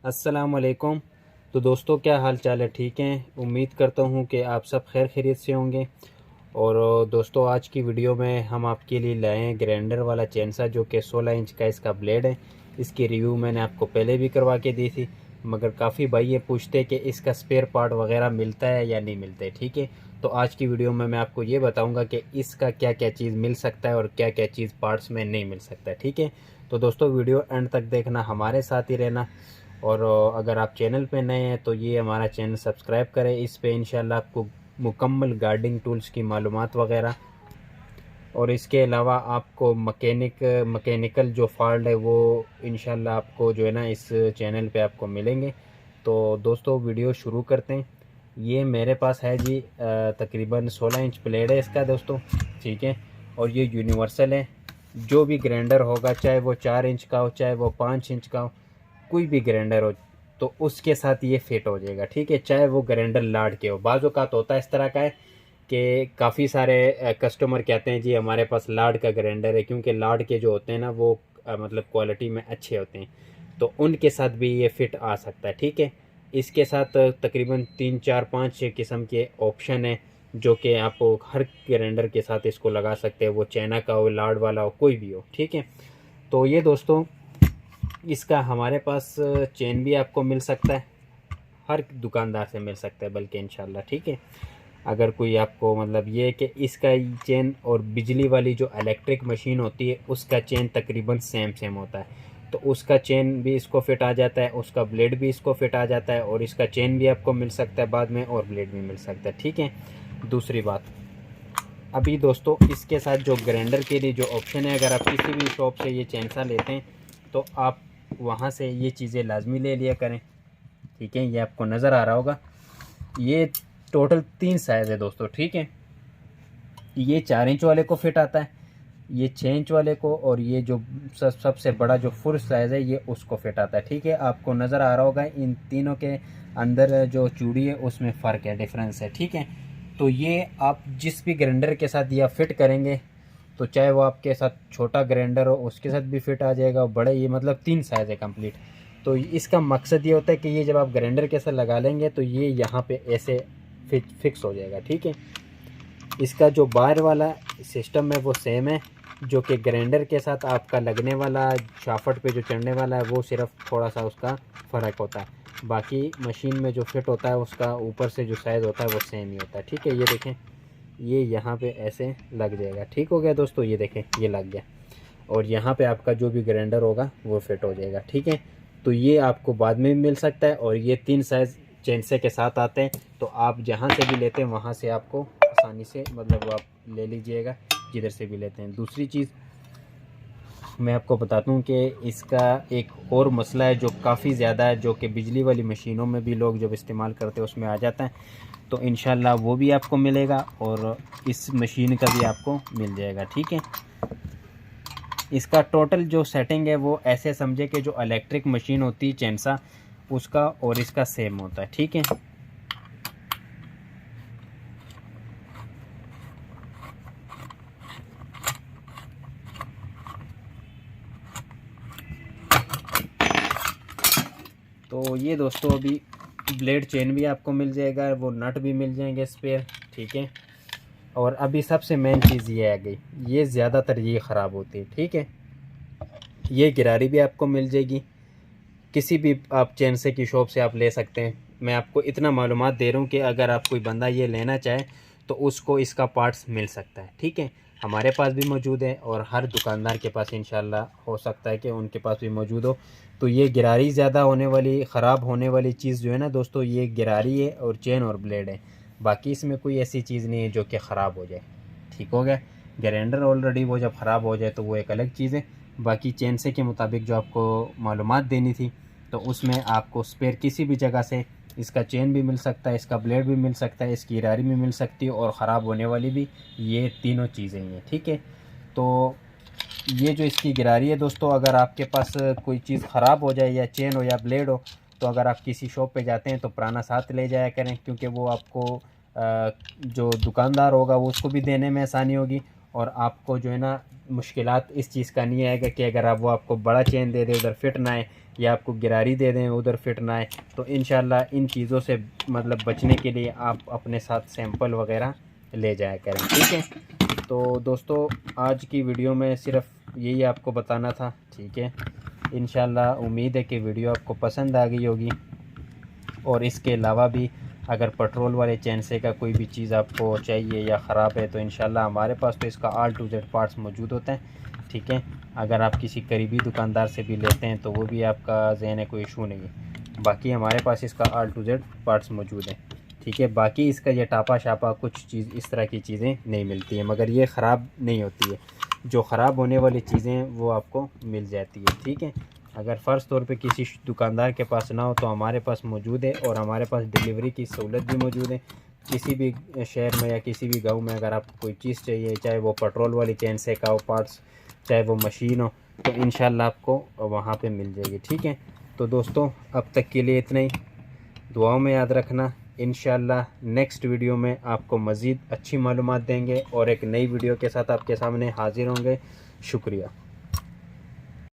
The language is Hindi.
अस्सलाम वालेकुम। तो दोस्तों, क्या हाल चाल है? ठीक हैं? उम्मीद करता हूँ कि आप सब खैर खैरियत से होंगे। और दोस्तों, आज की वीडियो में हम आपके लिए लाए हैं ग्राइंडर वाला चैन सा, जो कि 16 इंच का इसका ब्लेड है। इसकी रिव्यू मैंने आपको पहले भी करवा के दी थी, मगर काफ़ी भाई ये पूछते कि इसका स्पेयर पार्ट वगैरह मिलता है या नहीं मिलता है। ठीक है, तो आज की वीडियो में मैं आपको ये बताऊंगा कि इसका क्या क्या चीज़ मिल सकता है और क्या क्या चीज़ पार्ट्स में नहीं मिल सकता है। ठीक है, तो दोस्तों वीडियो एंड तक देखना, हमारे साथ ही रहना। और अगर आप चैनल पे नए हैं तो ये हमारा चैनल सब्सक्राइब करें। इस पे इंशाल्लाह आपको मुकम्मल गार्डनिंग टूल्स की मालूमात वगैरह, और इसके अलावा आपको मैकेनिकल जो फॉल्ट है वो इंशाल्लाह आपको जो है ना इस चैनल पे आपको मिलेंगे। तो दोस्तों, वीडियो शुरू करते हैं। ये मेरे पास है जी, तकरीबन 16 इंच प्लेट है इसका दोस्तों। ठीक है, और ये यूनिवर्सल है। जो भी ग्राइंडर होगा, चाहे वो 4 इंच का हो, चाहे वो 5 इंच का हो, कोई भी ग्राइंडर हो, तो उसके साथ ये फिट हो जाएगा। ठीक है, चाहे वो ग्राइंडर लार्ड के हो। बाज़ औक़ात होता है इस तरह का है कि काफ़ी सारे कस्टमर कहते हैं जी हमारे पास लार्ड का ग्राइंडर है, क्योंकि लार्ड के जो होते हैं ना वो मतलब क्वालिटी में अच्छे होते हैं, तो उनके साथ भी ये फिट आ सकता है। ठीक है, इसके साथ तकरीबन 3 4 5 6 किस्म के ऑप्शन हैं, जो कि आप हर ग्राइंडर के साथ इसको लगा सकते हैं, वो चाइना का हो, लार्ड वाला हो, कोई भी हो। ठीक है, तो ये दोस्तों, इसका हमारे पास चेन भी आपको मिल सकता है, हर दुकानदार से मिल सकता है बल्कि इंशाल्लाह। ठीक है, अगर कोई आपको मतलब ये है कि इसका चेन और बिजली वाली जो इलेक्ट्रिक मशीन होती है उसका चेन तकरीबन सेम सेम होता है, तो उसका चेन भी इसको फिट आ जाता है, उसका ब्लेड भी इसको फिट आ जाता है, और इसका चेन भी आपको मिल सकता है बाद में, और ब्लेड भी मिल सकता है। ठीक है, दूसरी बात, अभी दोस्तों इसके साथ जो ग्राइंडर के लिए जो ऑप्शन है, अगर आप किसी भी शॉप से ये चेन सा लेते हैं तो आप वहाँ से ये चीज़ें लाजमी ले लिया करें। ठीक है, ये आपको नज़र आ रहा होगा। ये टोटल 3 साइज़ है दोस्तों। ठीक है, ये 4 इंच वाले को फिट आता है, ये 6 इंच वाले को, और ये जो सबसे बड़ा जो फुल साइज़ है ये उसको फिट आता है। ठीक है, आपको नज़र आ रहा होगा इन तीनों के अंदर जो चूड़ी है उसमें फ़र्क है, डिफरेंस है। ठीक है, तो ये आप जिस भी ग्राइंडर के साथ यह फिट करेंगे, तो चाहे वो आपके साथ छोटा ग्राइंडर हो उसके साथ भी फिट आ जाएगा, बड़े, ये मतलब 3 साइज़ है कंप्लीट। तो इसका मकसद ये होता है कि ये जब आप ग्राइंडर के साथ लगा लेंगे तो ये यहाँ पे ऐसे फिक्स हो जाएगा। ठीक है, इसका जो बाहर वाला सिस्टम है वो सेम है, जो कि ग्राइंडर के साथ आपका लगने वाला शाफ्ट पे जो चढ़ने वाला है वो सिर्फ थोड़ा सा उसका फ़र्क होता है, बाकी मशीन में जो फिट होता है उसका ऊपर से जो साइज़ होता है वो सेम ही होता है। ठीक है, ये देखें, ये यहाँ पे ऐसे लग जाएगा। ठीक हो गया दोस्तों, ये देखें, ये लग गया, और यहाँ पे आपका जो भी ग्राइंडर होगा वो फिट हो जाएगा। ठीक है, तो ये आपको बाद में भी मिल सकता है, और ये 3 साइज़ चेंसे के साथ आते हैं, तो आप जहाँ से भी लेते हैं वहाँ से आपको आसानी से मतलब आप ले लीजिएगा, जिधर से भी लेते हैं। दूसरी चीज़ मैं आपको बताता हूँ कि इसका एक और मसला है जो काफ़ी ज़्यादा है, जो कि बिजली वाली मशीनों में भी लोग जब इस्तेमाल करते हैं उसमें आ जाता है, तो इंशाल्लाह वो भी आपको मिलेगा, और इस मशीन का भी आपको मिल जाएगा। ठीक है, इसका टोटल जो सेटिंग है वो ऐसे समझे कि जो इलेक्ट्रिक मशीन होती है चैनसा, उसका और इसका सेम होता है। ठीक है, तो ये दोस्तों, अभी ब्लेड चेन भी आपको मिल जाएगा, वो नट भी मिल जाएंगे स्पेयर। ठीक है, और अभी सबसे मेन चीज़ ये आ गई, ये ज़्यादातर ये ख़राब होती है। ठीक है, ये गिरारी भी आपको मिल जाएगी, किसी भी आप चैनसे की शॉप से आप ले सकते हैं। मैं आपको इतना मालूमात दे रहा हूँ कि अगर आप कोई बंदा ये लेना चाहे तो उसको इसका पार्ट्स मिल सकता है। ठीक है, हमारे पास भी मौजूद है, और हर दुकानदार के पास इंशाल्लाह हो सकता है कि उनके पास भी मौजूद हो। तो ये गिरारी ज़्यादा होने वाली, ख़राब होने वाली चीज़ जो है ना दोस्तों, ये गिरारी है और चेन और ब्लेड है, बाकी इसमें कोई ऐसी चीज़ नहीं है जो कि ख़राब हो जाए। ठीक हो गया, ग्राइंडर ऑलरेडी वो जब ख़राब हो जाए तो वो एक अलग चीज़ है। बाकी चेनसे के मुताबिक जो आपको मालूमात देनी थी, तो उसमें आपको स्पेयर किसी भी जगह से इसका चेन भी मिल सकता है, इसका ब्लेड भी मिल सकता है, इसकी गिरारी भी मिल सकती है, और ख़राब होने वाली भी, ये तीनों चीज़ें हैं। ठीक है, तो ये जो इसकी गिरारी है दोस्तों, अगर आपके पास कोई चीज़ ख़राब हो जाए, या चेन हो या ब्लेड हो, तो अगर आप किसी शॉप पे जाते हैं तो पुराना साथ ले जाया करें, क्योंकि वो आपको जो दुकानदार होगा वो उसको भी देने में आसानी होगी, और आपको जो है ना मुश्किलात इस चीज़ का नहीं आएगा कि अगर आप वो आपको बड़ा चेन दे दे उधर फिट ना आए, या आपको गिरारी दे दें उधर फिट ना आए, तो इंशाल्लाह इन चीज़ों से मतलब बचने के लिए आप अपने साथ सैंपल वगैरह ले जाया करें, ठीक है। तो दोस्तों आज की वीडियो में सिर्फ यही आपको बताना था, ठीक है। इंशाल्लाह उम्मीद है कि वीडियो आपको पसंद आ गई होगी। और इसके अलावा भी अगर पेट्रोल वाले चैन से का कोई भी चीज़ आपको चाहिए या ख़राब है तो इंशाल्लाह हमारे पास तो इसका A to Z पार्ट्स मौजूद होते हैं, ठीक है। अगर आप किसी करीबी दुकानदार से भी लेते हैं तो वो भी आपका ज़हन है, कोई इशू नहीं है। बाकी हमारे पास इसका A to Z पार्ट्स मौजूद हैं, ठीक है। बाकी इसका ये टापा शापा कुछ चीज़ इस तरह की चीज़ें नहीं मिलती हैं, मगर ये ख़राब नहीं होती है। जो ख़राब होने वाली चीज़ें वो आपको मिल जाती है, ठीक है। अगर फ़र्ज़ तौर पे किसी दुकानदार के पास ना हो तो हमारे पास मौजूद है, और हमारे पास डिलीवरी की सहूलत भी मौजूद है। किसी भी शहर में या किसी भी गांव में अगर आपको कोई चीज़ चाहिए, चाहे वो पेट्रोल वाली चैन से का हो पार्ट्स, चाहे वो मशीन हो, तो इंशाल्लाह आपको वहाँ पे मिल जाएगी, ठीक है। तो दोस्तों अब तक के लिए इतना ही, दुआओं में याद रखना। इंशाल्लाह नेक्स्ट वीडियो में आपको मज़ीद अच्छी मालूमात देंगे और एक नई वीडियो के साथ आपके सामने हाज़िर होंगे। शुक्रिया।